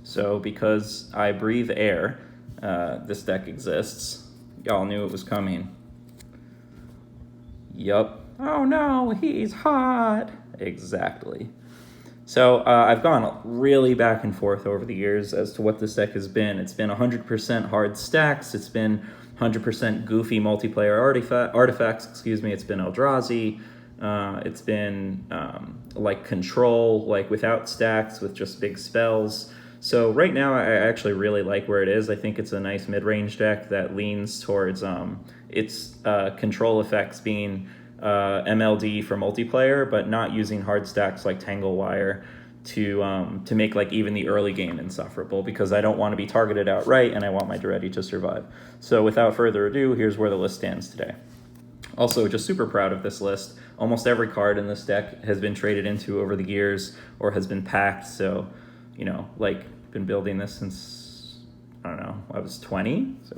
So because I breathe air, this deck exists. Y'all knew it was coming. Yup. Oh no, he's hot. Exactly. So I've gone really back and forth over the years as to what this deck has been. It's been 100% hard stacks. It's been 100% goofy multiplayer artifacts. Excuse me. It's been Eldrazi. It's been like control, like without stacks, with just big spells. So right now I actually really like where it is. I think it's a nice mid-range deck that leans towards its control effects being MLD for multiplayer, but not using hard stacks like Tangle Wire to make like even the early game insufferable, because I don't want to be targeted outright and I want my Daretti to survive. So without further ado, here's where the list stands today. Also, just super proud of this list. Almost every card in this deck has been traded into over the years or has been packed. So, you know, like, been building this since, I don't know, I was 20. So,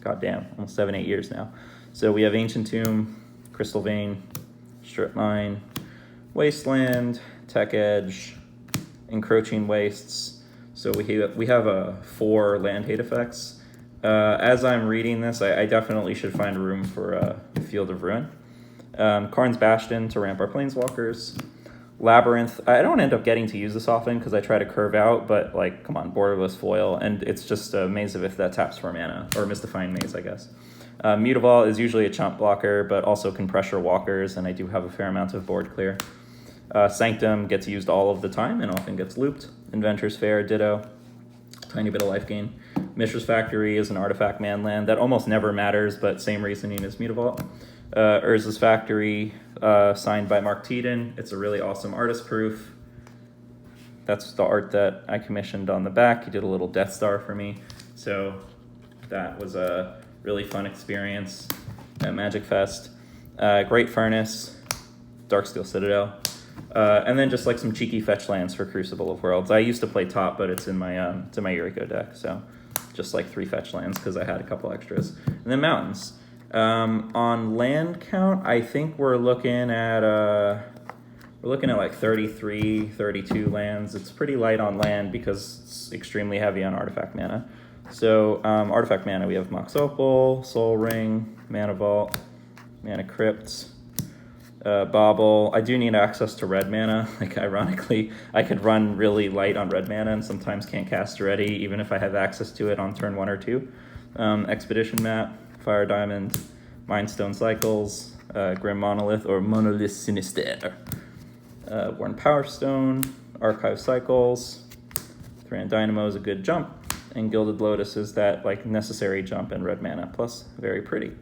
goddamn, almost 7-8 years now. So we have Ancient Tomb, Crystal Vein, Strip Mine, Wasteland, Tech Edge, Encroaching Wastes. So we have 4 land hate effects. As I'm reading this, I definitely should find room for Field of Ruin. Karn's Bastion to ramp our Planeswalkers. Labyrinth. I don't end up getting to use this often because I try to curve out, but like, come on, borderless foil, and it's just a Maze of If that taps for mana, or Mystifying Maze, I guess. Mutavault is usually a chump blocker, but also can pressure walkers, and I do have a fair amount of board clear. Sanctum gets used all of the time and often gets looped. Inventor's Fair, ditto. Tiny bit of life gain. Mishra's Factory is an artifact manland that almost never matters, but same reasoning as Mutavault. Urza's Factory, signed by Mark Teeden. It's a really awesome artist proof. That's the art that I commissioned on the back. He did a little Death Star for me. So that was a really fun experience at Magic Fest. Great Furnace, Darksteel Citadel. And then just like some cheeky fetch lands for Crucible of Worlds. I used to play top, but it's in my Yuriko deck. So just like 3 fetch lands because I had a couple extras. And then Mountains. On land count, I think we're looking at like 33, 32 lands. It's pretty light on land because it's extremely heavy on artifact mana. So artifact mana, we have Mox Opal, Soul Ring, Mana Vault, Mana Crypt, Bauble. I do need access to red mana. Like, ironically, I could run really light on red mana and sometimes can't cast Daretti even if I have access to it on turn 1 or 2. Expedition Map, Fire Diamond, Mindstone Cycles, Grim Monolith or Monolith Sinister, Worn Power Stone, Archive Cycles, Thran Dynamo is a good jump, and Gilded Lotus is that like necessary jump in red mana, plus very pretty.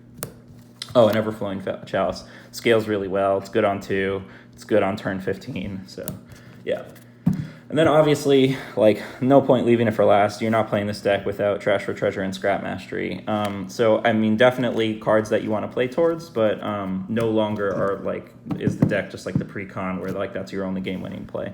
Oh, and Everflowing Chalice scales really well. It's good on 2. It's good on turn 15. So, yeah. And then obviously, like, no point leaving it for last. You're not playing this deck without Trash for Treasure and Scrap Mastery. So, I mean, definitely cards that you want to play towards, but no longer are, like, is the deck just like the pre-con where, like, that's your only game-winning play.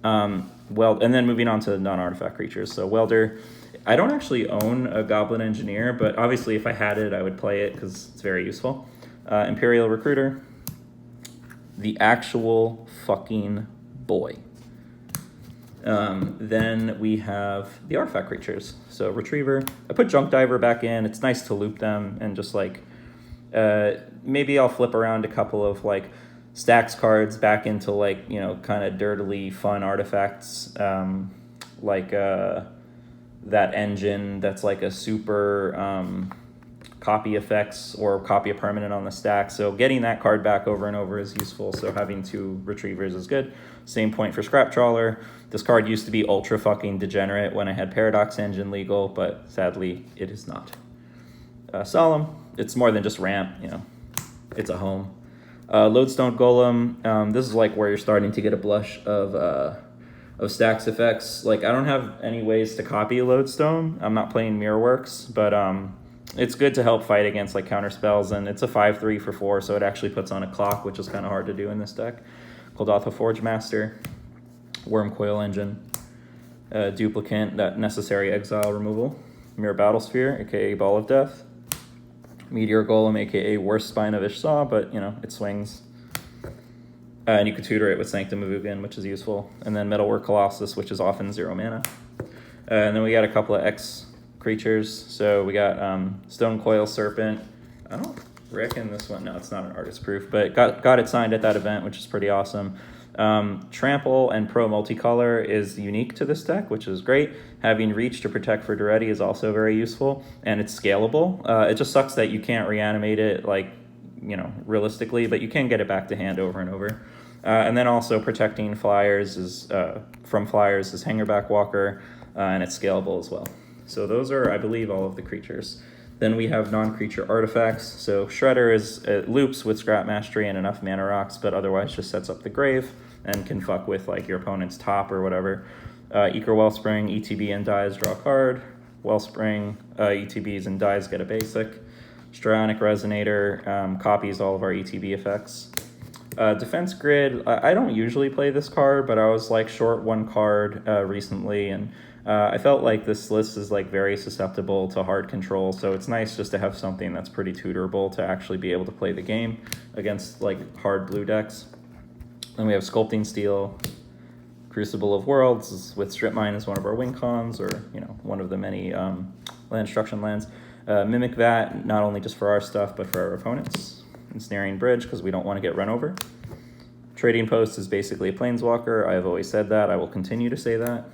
Well, and then moving on to the non-artifact creatures. So, Welder. I don't actually own a Goblin Engineer, but obviously if I had it, I would play it because it's very useful. Imperial Recruiter. The actual fucking boy. Then we have the artifact creatures. So Retriever. I put Junk Diver back in. It's nice to loop them and just like maybe I'll flip around a couple of like stacks cards back into like, you know, kind of dirtily fun artifacts, like that engine that's like a super copy effects or copy a permanent on the stack. So getting that card back over and over is useful. So having 2 Retrievers is good. Same point for Scrap Trawler. This card used to be ultra fucking degenerate when I had Paradox Engine legal, but sadly it is not. Solemn. It's more than just ramp, you know. It's a home. Lodestone Golem. This is like where you're starting to get a blush of stacks effects. Like, I don't have any ways to copy a Lodestone. I'm not playing Mirrorworks, but it's good to help fight against like counter spells, and it's a 5/3 for 4, so it actually puts on a clock, which is kind of hard to do in this deck. Goldatha Forge Master, Wormcoil Engine, Duplicant, that necessary exile removal, Mirror Battlesphere, aka Ball of Death, Meteor Golem, aka Worst Spine of Ishsaw, but you know, it swings. And you could tutor it with Sanctum of Ugin, which is useful. And then Metalwork Colossus, which is often 0 mana. And then we got a couple of X creatures. So we got Stone Coil Serpent. I don't reckon this one, no, it's not an artist proof, but got it signed at that event, which is pretty awesome. Trample and Pro Multicolor is unique to this deck, which is great. Having Reach to protect for Daretti is also very useful, and it's scalable. It just sucks that you can't reanimate it, like, you know, realistically, but you can get it back to hand over and over. And then also protecting flyers is from flyers is Hangerback Walker, and it's scalable as well. So those are, I believe, all of the creatures. Then we have non-creature artifacts. So Shredder loops with Scrap Mastery and enough mana rocks, but otherwise just sets up the grave and can fuck with like your opponent's top or whatever. Eager Wellspring, ETB and dies, draw a card. Wellspring, ETBs and dies, get a basic. Strionic Resonator copies all of our ETB effects. Defense Grid, I don't usually play this card, but I was like short one card recently, and I felt like this list is like very susceptible to hard control, so it's nice just to have something that's pretty tutorable to actually be able to play the game against like hard blue decks. Then we have Sculpting Steel, Crucible of Worlds with Strip Mine as one of our win cons, or you know, one of the many land destruction lands. Mimic Vat, not only just for our stuff, but for our opponents. Ensnaring Bridge, because we don't want to get run over. Trading Post is basically a Planeswalker. I've always said that. I will continue to say that.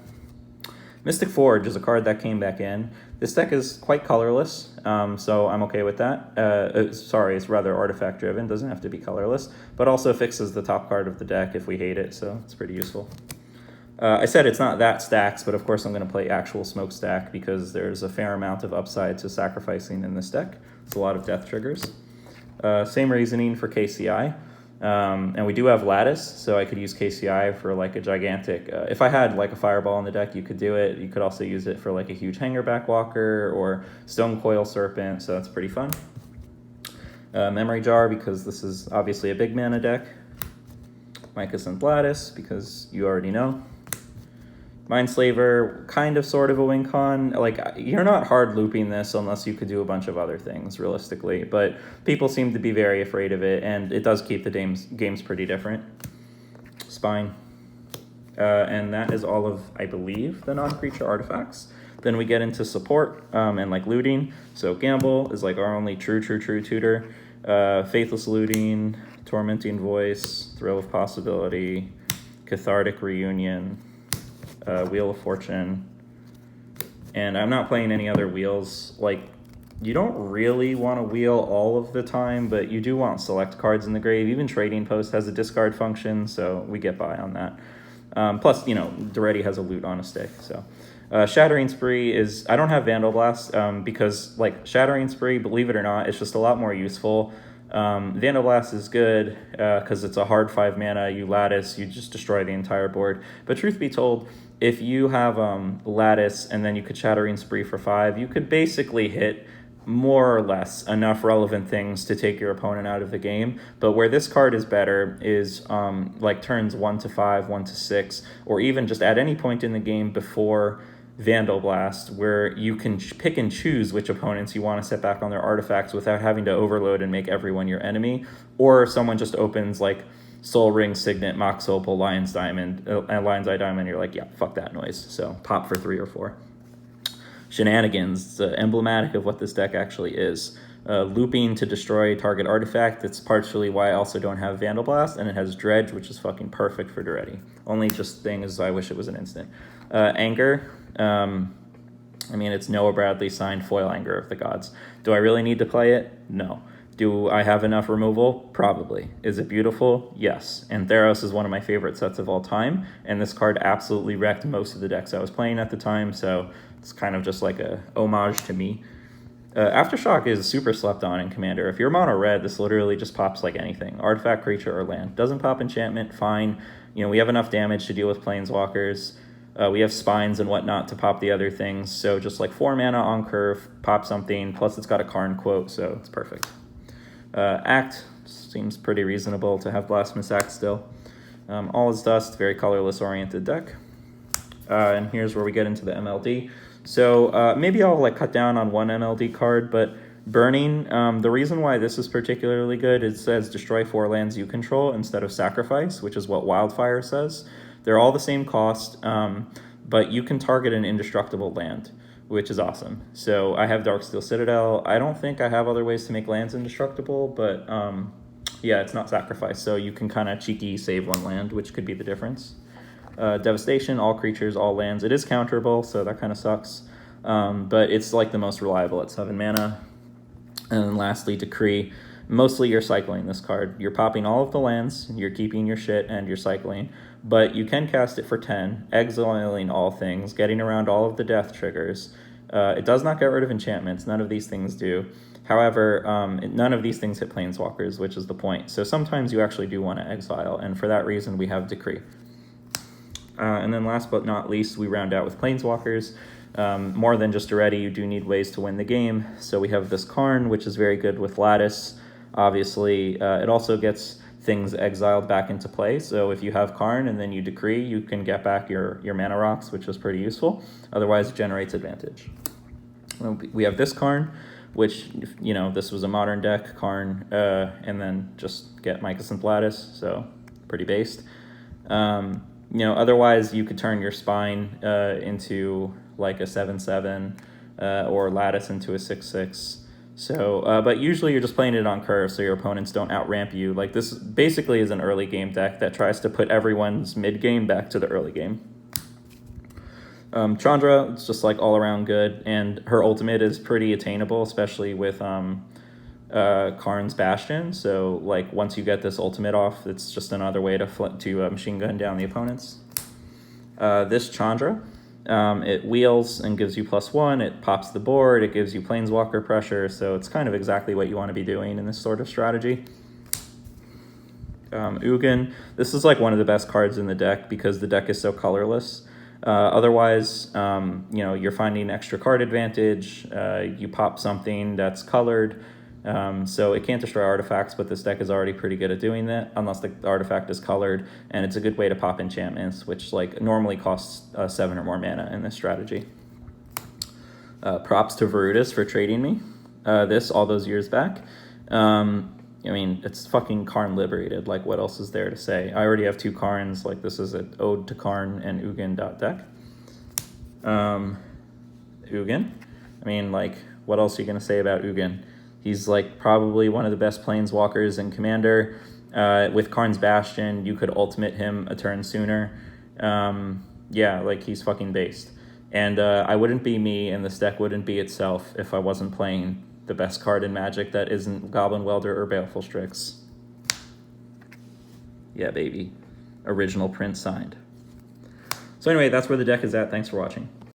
Mystic Forge is a card that came back in. This deck is quite colorless, so I'm okay with that. Sorry, it's rather artifact driven, doesn't have to be colorless, but also fixes the top card of the deck if we hate it, so it's pretty useful. I said it's not that stacks, but of course I'm going to play actual Smokestack because there's a fair amount of upside to sacrificing in this deck. It's a lot of death triggers. Same reasoning for KCI. And we do have Lattice, so I could use KCI for like a gigantic, if I had like a Fireball in the deck, you could do it. You could also use it for like a huge Hangerback Walker or Stone Coil Serpent, so that's pretty fun. Memory Jar, because this is obviously a big mana deck. Mycosynth Lattice, because you already know. Mindslaver, kind of sort of a win con. Like, you're not hard looping this unless you could do a bunch of other things, realistically. But people seem to be very afraid of it, and it does keep the games pretty different. Spine. And that is all of, I believe, the non-creature artifacts. Then we get into support and, like, looting. So Gamble is, like, our only true tutor. Faithless Looting, Tormenting Voice, Thrill of Possibility, Cathartic Reunion, Wheel of Fortune, and I'm not playing any other wheels. Like, you don't really want to wheel all of the time, but you do want select cards in the grave. Even Trading Post has a discard function, so we get by on that. Plus, you know, Daretti has a loot on a stick, so. Shattering Spree is, I don't have Vandal Blast because, like, Shattering Spree, believe it or not, it's just a lot more useful. Vandal Blast is good because it's a hard 5 mana, you Lattice, you just destroy the entire board. But truth be told, if you have Lattice and then you could Shattering Spree for 5, you could basically hit more or less enough relevant things to take your opponent out of the game. But where this card is better is like turns 1 to 5, 1 to 6, or even just at any point in the game before Vandal Blast, where you can pick and choose which opponents you want to set back on their artifacts without having to overload and make everyone your enemy. Or someone just opens like Soul Ring, Signet, Mox Opal, Lion's Diamond, and Lion's Eye Diamond, you're like, yeah, fuck that noise. So pop for 3 or 4. Shenanigans, emblematic of what this deck actually is. Looping to destroy target artifact. That's partially why I also don't have Vandal Blast, and it has Dredge, which is fucking perfect for Daretti. Only just thing is I wish it was an instant. Anger. I mean, it's Noah Bradley signed foil Anger of the Gods. Do I really need to play it? No. Do I have enough removal? Probably. Is it beautiful? Yes. And Theros is one of my favorite sets of all time, and this card absolutely wrecked most of the decks I was playing at the time, so it's kind of just like a homage to me. Aftershock is super slept on in Commander. If you're mono red, this literally just pops like anything. Artifact, creature, or land. Doesn't pop enchantment, fine. You know, we have enough damage to deal with planeswalkers. We have spines and whatnot to pop the other things, so just like 4 mana on curve, pop something, plus it's got a Karn quote, so it's perfect. Act seems pretty reasonable to have Blasphemous Act still. All is Dust, very colorless oriented deck. And here's where we get into the MLD. So maybe I'll like cut down on one MLD card, but Burning, the reason why this is particularly good, it says destroy 4 lands you control instead of sacrifice, which is what Wildfire says. They're all the same cost. but you can target an indestructible land, which is awesome. So I have Darksteel Citadel. I don't think I have other ways to make lands indestructible, but yeah, it's not sacrifice, so you can kind of cheeky save one land, which could be the difference. Devastation, all creatures, all lands. It is counterable, so that kind of sucks, but it's like the most reliable at 7 mana. And then lastly, Decree. Mostly you're cycling this card. You're popping all of the lands, you're keeping your shit, and you're cycling. But you can cast it for 10, exiling all things, getting around all of the death triggers. It does not get rid of enchantments. None of these things do. However, none of these things hit planeswalkers, which is the point. So sometimes you actually do want to exile, and for that reason we have Decree. And then last but not least, we round out with planeswalkers. More than just Daretti, you do need ways to win the game. So we have this Karn, which is very good with Lattice. Obviously, it also gets things exiled back into play. So if you have Karn and then you Decree, you can get back your mana rocks, which is pretty useful. Otherwise, it generates advantage. We have this Karn, which, you know, this was a modern deck, Karn, and then just get Mycosynth Lattice, so pretty based. You know, otherwise, you could turn your Spine into like a 7/7 or Lattice into a 6/6. So, but usually you're just playing it on curve so your opponents don't outramp you. Like, this basically is an early game deck that tries to put everyone's mid game back to the early game. Chandra, it's just like all around good, and her ultimate is pretty attainable, especially with Karn's Bastion. So like once you get this ultimate off, it's just another way to machine gun down the opponents. This Chandra, it wheels and gives you +1, it pops the board, it gives you planeswalker pressure, so it's kind of exactly what you want to be doing in this sort of strategy. Ugin, this is like one of the best cards in the deck because the deck is so colorless. Otherwise, you know, you're finding extra card advantage, you pop something that's colored, so it can't destroy artifacts, but this deck is already pretty good at doing that, unless the artifact is colored, and it's a good way to pop enchantments, which like normally costs 7 or more mana in this strategy. Props to Varudis for trading me this all those years back. I mean, it's fucking Karn liberated. Like, what else is there to say? I already have 2 Karns. Like, this is an ode to Karn and Ugin.deck. Ugin. I mean, like, what else are you going to say about Ugin? He's, like, probably one of the best planeswalkers in Commander. With Karn's Bastion, you could ultimate him a turn sooner. Yeah, like, he's fucking based. And I wouldn't be me, and this deck wouldn't be itself if I wasn't playing the best card in Magic that isn't Goblin Welder or Baleful Strix. Yeah, baby. Original print signed. So anyway, that's where the deck is at. Thanks for watching.